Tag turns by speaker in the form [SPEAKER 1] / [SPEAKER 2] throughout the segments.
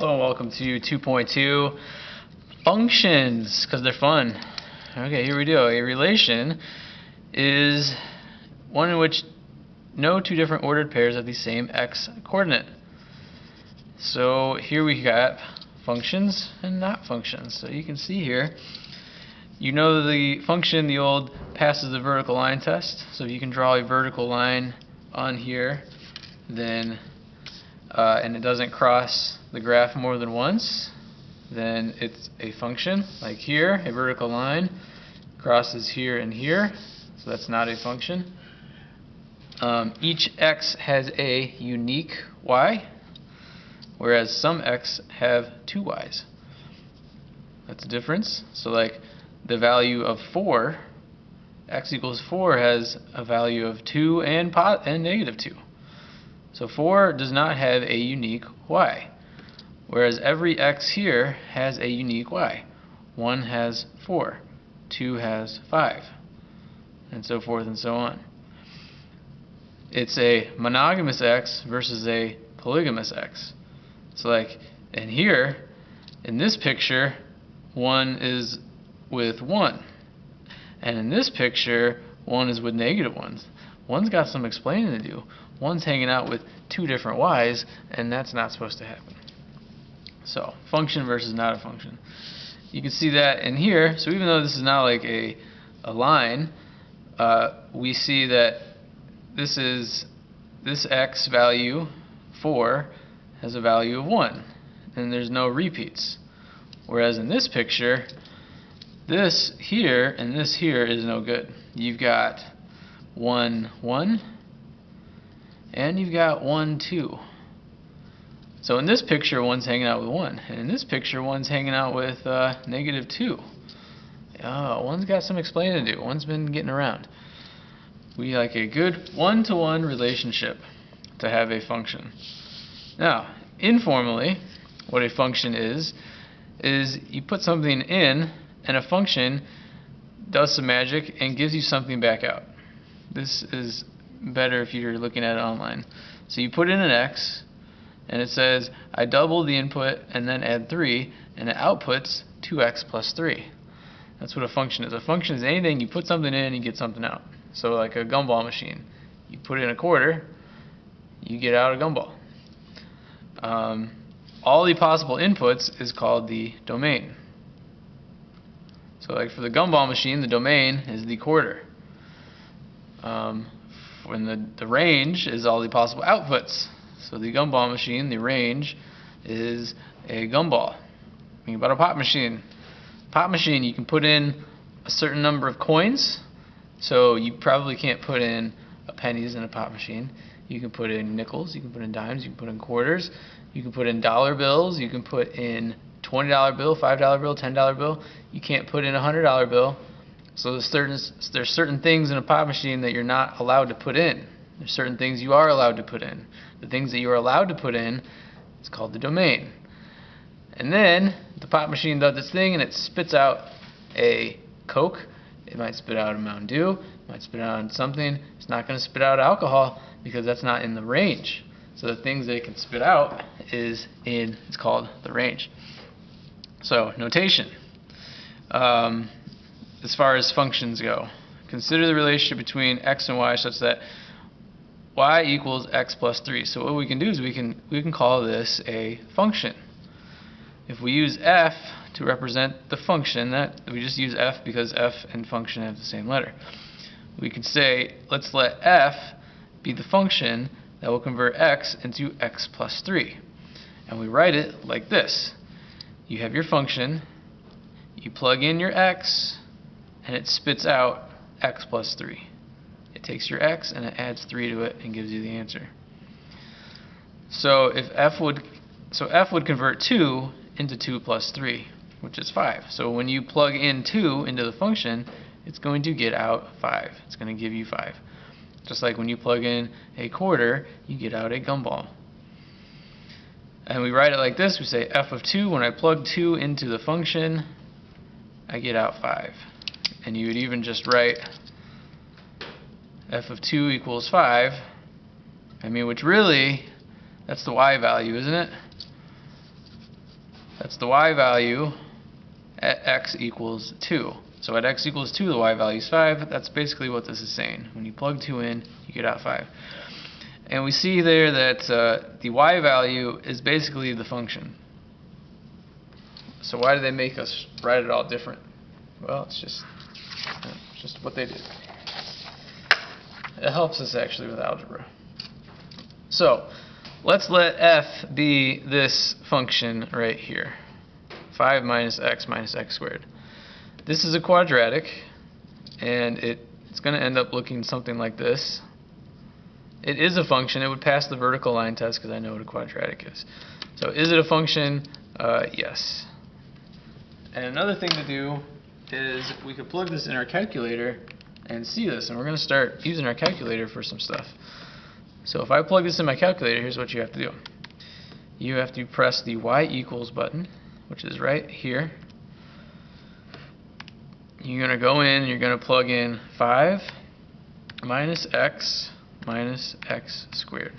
[SPEAKER 1] Hello and welcome to 2.2 functions, because they're fun. Okay, here we go. A relation is one in which no two different ordered pairs have the same x coordinate. So here we got functions and not functions. So you can see here, you know the function, the old passes the vertical line test. So if you can draw a vertical line on here, then and it doesn't cross the graph more than once, then it's a function. Like here, a vertical line crosses here and here, so that's not a function. Each x has a unique y, whereas some x have two y's. That's a difference. So like the value of 4, x equals 4 has a value of 2 and negative 2. So 4 does not have a unique y, whereas every x here has a unique y. 1 has 4, 2 has 5, and so forth and so on. It's a monogamous x versus a polygamous x. So like in here, in this picture, 1 is with 1, and in this picture, 1 is with negative 1s. 1's got some explaining to do. 1's hanging out with two different y's, and that's not supposed to happen. So, function versus not a function. You can see that in here. So even though this is not like a line, we see that this x value, 4, has a value of 1, and there's no repeats. Whereas in this picture, this here and this here is no good. You've got 1, 1, and you've got 1, 2. So in this picture, 1's hanging out with 1, and in this picture, 1's hanging out with negative 2. 1's got some explaining to do. 1's been getting around. We like a good one-to-one relationship to have a function. Now, informally, what a function is you put something in, and a function does some magic and gives you something back out. This is better if you're looking at it online. So you put in an x, and it says, I double the input and then add 3, and it outputs 2x plus 3. That's what a function is. A function is anything you put something in and you get something out. So like a gumball machine. You put in a quarter, you get out a gumball. All the possible inputs is called the domain. So like for the gumball machine, the domain is the quarter. When the range is all the possible outputs. So the gumball machine, the range is a gumball. Think about a pop machine. Pop machine, you can put in a certain number of coins. So you probably can't put in pennies in a pop machine. You can put in nickels, you can put in dimes, you can put in quarters, you can put in dollar bills, you can put in $20 bill, $5 bill, $10 bill. You can't put in a $100 bill. So there's certain things in a pop machine that you're not allowed to put in. There's certain things you are allowed to put in. The things that you are allowed to put in is called the domain. And then the pop machine does its thing and it spits out a Coke. It might spit out a Mountain Dew. It might spit out something. It's not going to spit out alcohol because that's not in the range. So the things that it can spit out it's called the range. So notation. As far as functions go, consider the relationship between x and y such that y equals x plus 3. So what we can do is we can call this a function. If we use f to represent the function, that we just use f because f and function have the same letter. We could say, let's let f be the function that will convert x into x plus 3. And we write it like this. You have your function, you plug in your x, and it spits out x plus 3. It takes your x and it adds 3 to it and gives you the answer. So f would convert 2 into 2 plus 3, which is 5. So when you plug in 2 into the function, it's going to get out 5. It's going to give you 5. Just like when you plug in a quarter, you get out a gumball. And we write it like this. We say f of 2, when I plug 2 into the function, I get out 5. And you would even just write f of 2 equals 5. I mean, which really, that's the y value, isn't it? That's the y value at x equals 2. So at x equals 2, the y value is 5. That's basically what this is saying. When you plug 2 in, you get out 5. And we see there that the y value is basically the function. So why do they make us write it all different? Well, it's just what they did. It helps us actually with algebra. So let's let f be this function right here. 5 minus x squared. This is a quadratic, and it's going to end up looking something like this. It is a function. It would pass the vertical line test because I know what a quadratic is. So is it a function? Yes. And another thing to do is we could plug this in our calculator and see this, and we're going to start using our calculator for some stuff. So if I plug this in my calculator, here's what you have to do. You have to press the y equals button, which is right here. You're going to go in and you're going to plug in 5 minus x squared.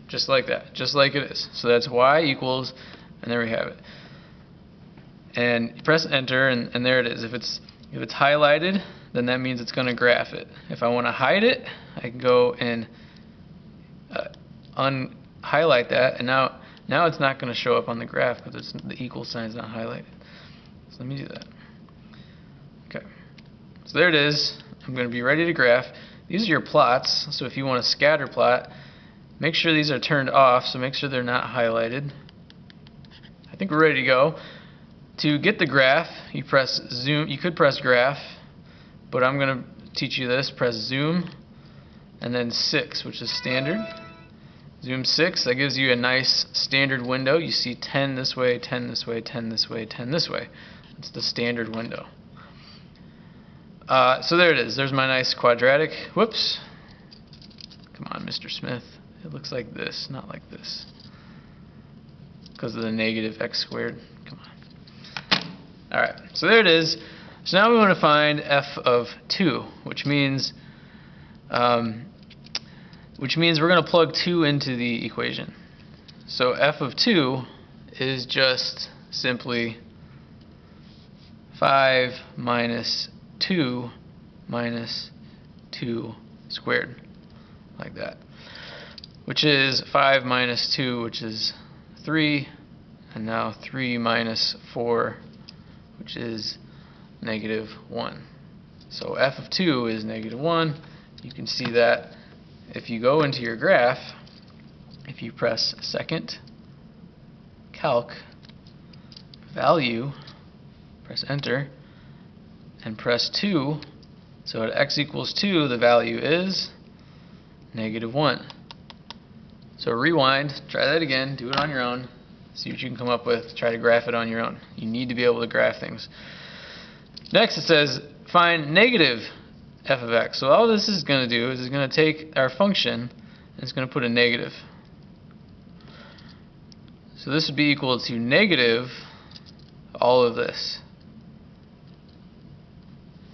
[SPEAKER 1] Just like that, just like it is. So that's y equals, and there we have it. And you press enter, and there it is. If it's highlighted, then that means it's going to graph it. If I want to hide it, I can go and unhighlight that, and now it's not going to show up on the graph because the equal sign is not highlighted. So let me do that. Okay. So there it is. I'm going to be ready to graph. These are your plots. So if you want a scatter plot, make sure these are turned off. So make sure they're not highlighted. I think we're ready to go. To get the graph, you press zoom. You could press graph, but I'm going to teach you this. Press zoom, and then 6, which is standard. Zoom 6. That gives you a nice standard window. You see 10 this way, 10 this way, 10 this way, 10 this way. It's the standard window. So there it is. There's my nice quadratic. Whoops. Come on, Mr. Smith. It looks like this, not like this. Because of the negative x squared. Come on. Alright, so there it is. So now we want to find f of 2, which means we're going to plug 2 into the equation. So f of 2 is just simply 5 minus 2 squared, like that, which is 5 minus 2, which is 3, and now 3 minus 4, which is negative 1. So f of 2 is negative 1. You can see that if you go into your graph, if you press second, calc, value, press enter, and press 2, so at x equals 2, the value is negative 1. So rewind, try that again, do it on your own, see what you can come up with, try to graph it on your own. You need to be able to graph things. Next it says find negative f of x. So all this is going to do is it's going to take our function and it's going to put a negative. So this would be equal to negative all of this,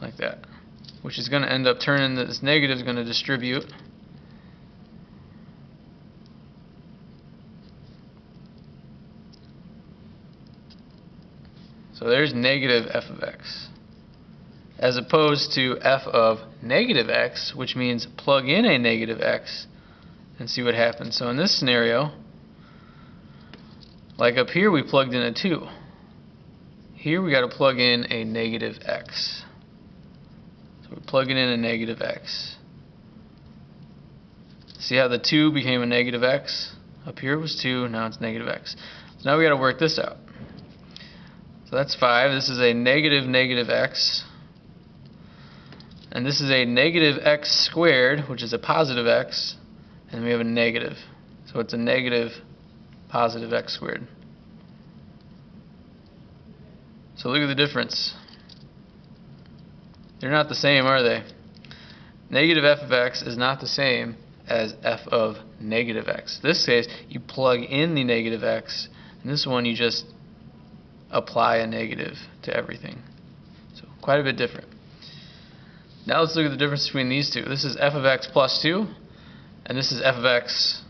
[SPEAKER 1] like that, which is going to end up turning this negative is going to distribute. So there's negative f of x, as opposed to f of negative x, which means plug in a negative x and see what happens. So in this scenario, like up here we plugged in a 2. Here we got to plug in a negative x. So we're plugging in a negative x. See how the 2 became a negative x? Up here it was 2, now it's negative x. So now we got to work this out. So that's 5. This is a negative x. And this is a negative x squared, which is a positive x. And we have a negative. So it's a negative positive x squared. So look at the difference. They're not the same, are they? Negative f of x is not the same as f of negative x. In this case, you plug in the negative x. In this one, you just apply a negative to everything. So quite a bit different. Now let's look at the difference between these two. This is f of x plus 2, and this is f of x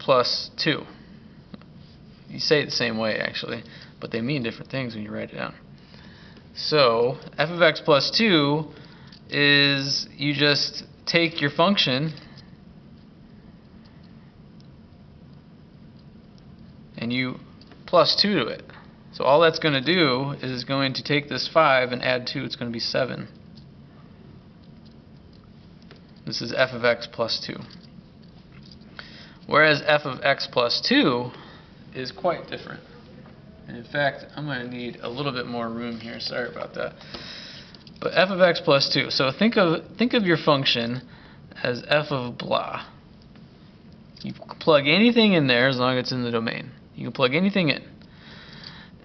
[SPEAKER 1] plus 2. You say it the same way actually, but they mean different things when you write it down. So f of x plus 2 is you just take your function and you plus 2 to it. So all that's going to do is going to take this 5 and add 2. It's going to be 7. This is f of x plus 2. Whereas f of x plus 2 is quite different. And in fact, I'm going to need a little bit more room here. Sorry about that. But f of x plus 2. So think of your function as f of blah. You can plug anything in there as long as it's in the domain. You can plug anything in.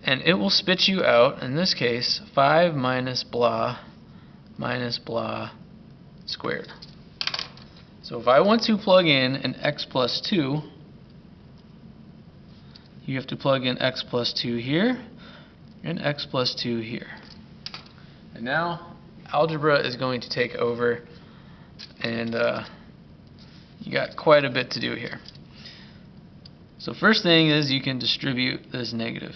[SPEAKER 1] And it will spit you out, in this case, 5 minus blah squared. So if I want to plug in an x plus 2, you have to plug in x plus 2 here and x plus 2 here. And now algebra is going to take over, and you got quite a bit to do here. So first thing is you can distribute this negative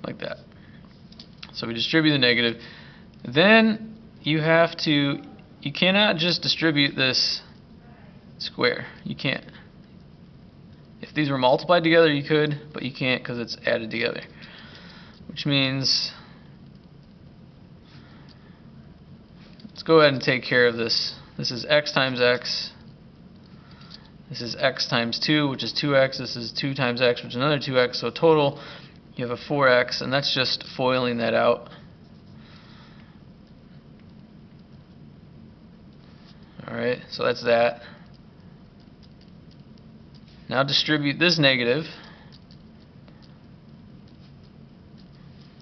[SPEAKER 1] like that. So we distribute the negative. Then you cannot just distribute this square. You can't. If these were multiplied together, you could, but you can't because it's added together. Which means, let's go ahead and take care of this. This is x times x. This is x times 2, which is 2x. This is 2 times x, which is another 2x. So total, you have a 4x, and that's just foiling that out. Alright, so that's that. Now distribute this negative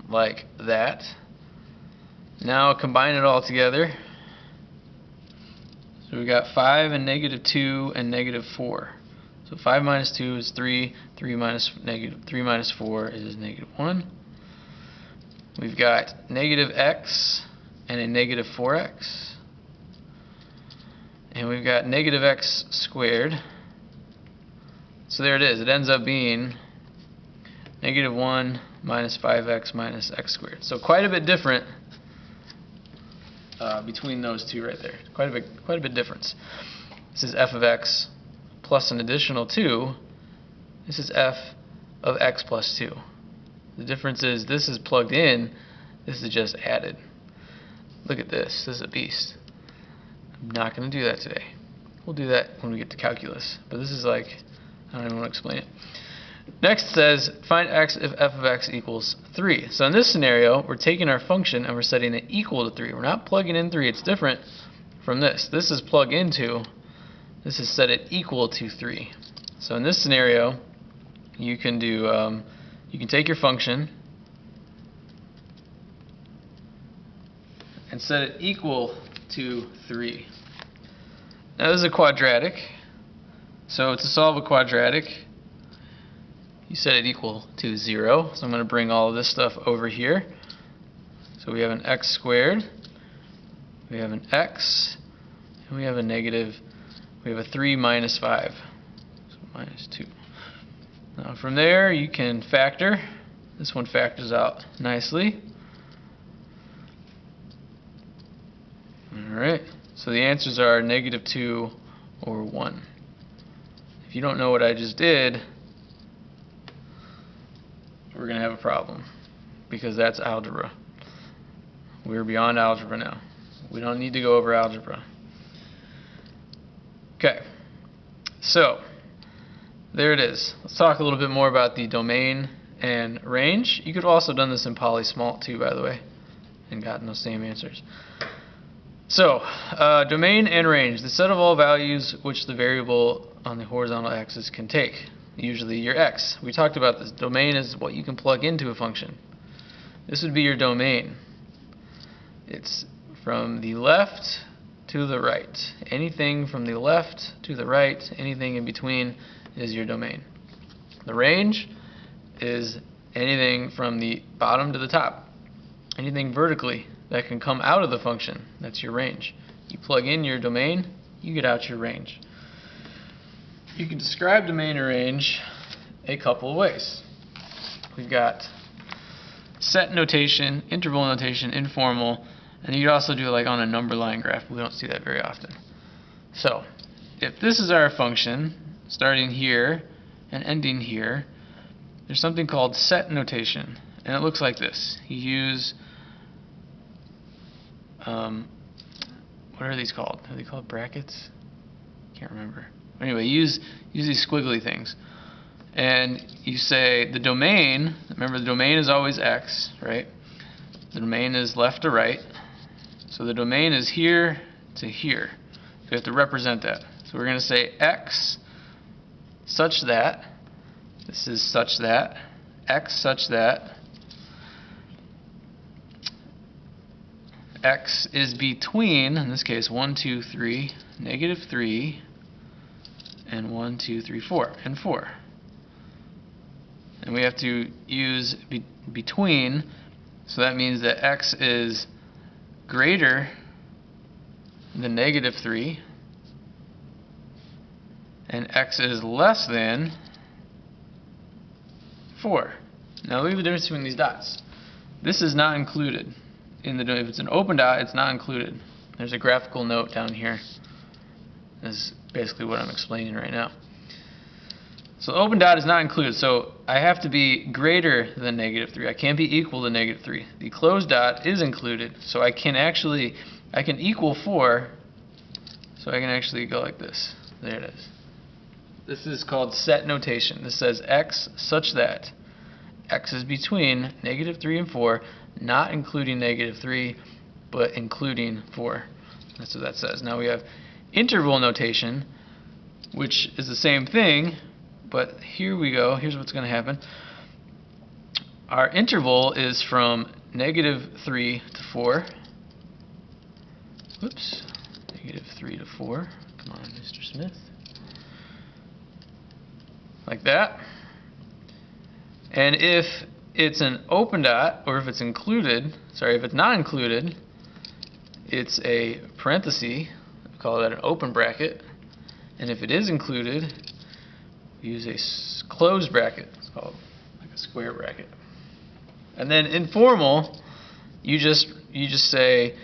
[SPEAKER 1] like that. Now combine it all together. So we got 5 and negative 2 and negative 4. So 5 minus 2 is 3. 3 minus 4 is negative 1. We've got negative x and a negative 4x. And we've got negative x squared. So there it is. It ends up being negative 1 minus 5x minus x squared. So quite a bit different between those two right there. Quite a bit difference. This is f of x plus an additional 2. This is f of x plus 2. The difference is this is plugged in. This is just added. Look at this. This is a beast. I'm not going to do that today. We'll do that when we get to calculus. But this is like, I don't even want to explain it. Next it says, find x if f of x equals 3. So in this scenario, we're taking our function and we're setting it equal to 3. We're not plugging in 3. It's different from this. This is plug into. This is set it equal to 3. So in this scenario, you can do, you can take your function and set it equal to 3. Now this is a quadratic. So to solve a quadratic, you set it equal to 0. So I'm going to bring all of this stuff over here. So we have an x squared, we have an x, and we have a negative, we have a 3 minus 5. So minus 2. Now from there you can factor. This one factors out nicely. Alright, so the answers are negative 2 or 1. If you don't know what I just did, we're going to have a problem, because that's algebra. We're beyond algebra now. We don't need to go over algebra. Okay, so there it is. Let's talk a little bit more about the domain and range. You could have also done this in polysmalt too, by the way, and gotten those same answers. So, domain and range, the set of all values which the variable on the horizontal axis can take, usually your x. We talked about this. Domain is what you can plug into a function. This would be your domain. It's from the left to the right. Anything from the left to the right, anything in between is your domain. The range is anything from the bottom to the top. Anything vertically that can come out of the function, that's your range. You plug in your domain, you get out your range. you can describe domain and range a couple of ways. We've got set notation, interval notation, informal, and you could also do it like on a number line graph, but we don't see that very often. So, if this is our function, starting here and ending here, there's something called set notation, and it looks like this. You use, what are these called? Are they called brackets? Can't remember. Anyway, use these squiggly things. And you say the domain, remember the domain is always x, right? The domain is left to right. So the domain is here to here. So we have to represent that. So we're going to say x such that, this is such that, x such that, x is between, in this case, 1, 2, 3, negative 3, and 1, 2, 3, 4, and 4. And we have to use between, so that means that x is greater than negative 3, and x is less than 4. Now look at the difference between these dots. This is not included. If it's an open dot, it's not included. There's a graphical note down here. This is basically what I'm explaining right now. So the open dot is not included, so I have to be greater than negative 3. I can't be equal to negative 3. The closed dot is included, so I can equal 4, so I can actually go like this. There it is. This is called set notation. This says x such that x is between negative 3 and 4, not including negative 3, but including 4. That's what that says. Now we have interval notation, which is the same thing, but here we go. Here's what's going to happen. Our interval is from negative 3 to 4. Whoops. Negative 3 to 4. Come on, Mr. Smith. Like that. And if it's an open dot, or if it's included, if it's not included, it's a parenthesis. We call that an open bracket. And if it is included, we use a closed bracket. It's called like a square bracket. And then informal, you just say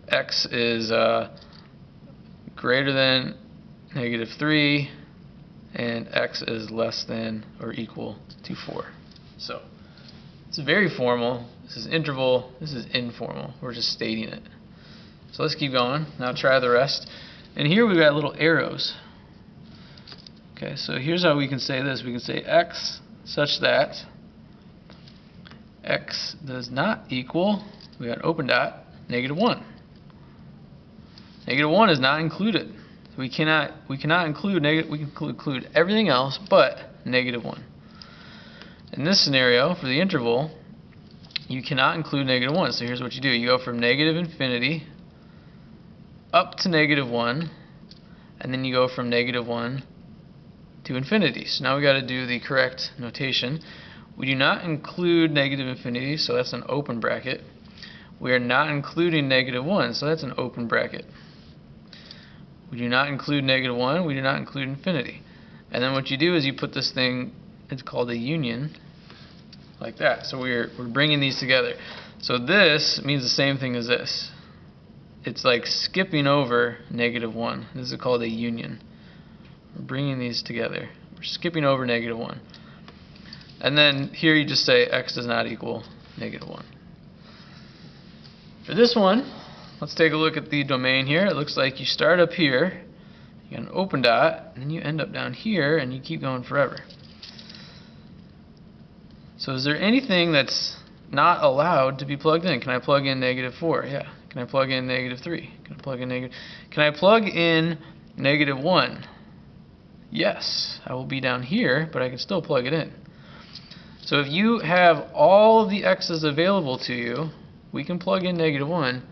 [SPEAKER 1] x is greater than negative 3, and x is less than or equal to 4. So it's very formal. This is interval. This is informal. We're just stating it. So let's keep going. Now try the rest. And here we've got little arrows. Okay, so here's how we can say this. We can say x such that x does not equal, we got open dot, negative 1. Negative 1 is not included. We cannot include negative. We can include everything else but negative 1. In this scenario, for the interval, you cannot include negative 1. So here's what you do. You go from negative infinity up to negative 1, and then you go from negative 1 to infinity. So now we got to do the correct notation. We do not include negative infinity, so that's an open bracket. We are not including negative 1, so that's an open bracket. We do not include negative 1, we do not include infinity. And then what you do is you put this thing, it's called a union, like that. So we're bringing these together. So this means the same thing as this. It's like skipping over negative 1. This is called a union. We're bringing these together. We're skipping over negative 1. And then here you just say x does not equal negative 1. For this one, let's take a look at the domain here. It looks like you start up here, you got an open dot, and then you end up down here, and you keep going forever. So is there anything that's not allowed to be plugged in? Can I plug in negative 4? Yeah. Can I plug in negative 3? Can I plug in negative? Can I plug in negative 1? Yes. I will be down here, but I can still plug it in. So if you have all of the x's available to you, we can plug in negative 1.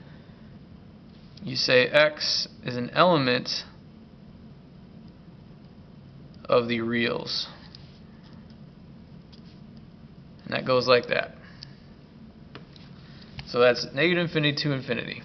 [SPEAKER 1] You say x is an element of the reals. And that goes like that. So that's negative infinity to infinity.